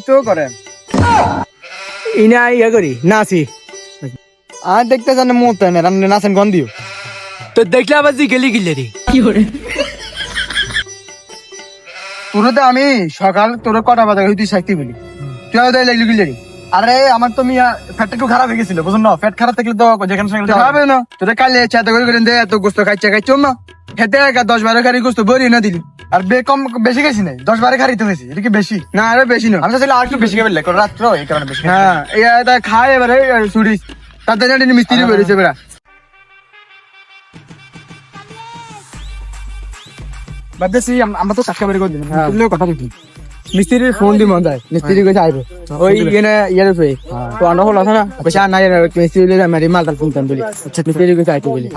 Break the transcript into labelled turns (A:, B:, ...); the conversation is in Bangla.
A: তো করেন
B: ইনা ইয়া করি নাচি
A: আর দেখতে জানে মতো না রান্না নাচেন গন্ধিও
B: তো দেখলে আবার জি গেলি গিলে রে
A: তোর তো আমি সকাল তোর কটা বাজে তুই শাস্তি বলি তুই তাই লাগলি গিলে আরে আমার তো মিয়া পেটটা একটু খারাপ হয়ে গেছিল বুঝুন না পেট খারাপ থাকলে তো যেখানে সেখানে খাবে না তোর কালে চাতে করে দে এত গোস্ত খাইছো না খেতে 10-12 খারি গোস্ত বড়ি না দিলি আর কম বেশি গেছি নাই 10-12 খারি তো হয়েছে এটা কি বেশি না আরে বেশি না আমি চাইলে আর একটু বেশি খাবে রাত্র এই কারণে বেশি হ্যাঁ এটা খায় এবারে ছুটি তাতে জানি মিস্ত্রি বেরিয়েছে বেড়া বাদেছি আমরা তো টাকা বের করে দিলাম কথা বলি মিস্ত্রির ফোন দি মন যায় মিস্ত্রি কইছে আইবো ওই ইয়েনে ইয়ার উপরে তো আনো হলো না কইছে না মিস্ত্রি মালটাল ফোন দেন বলি মিস্ত্রি কইছে আইতো বলি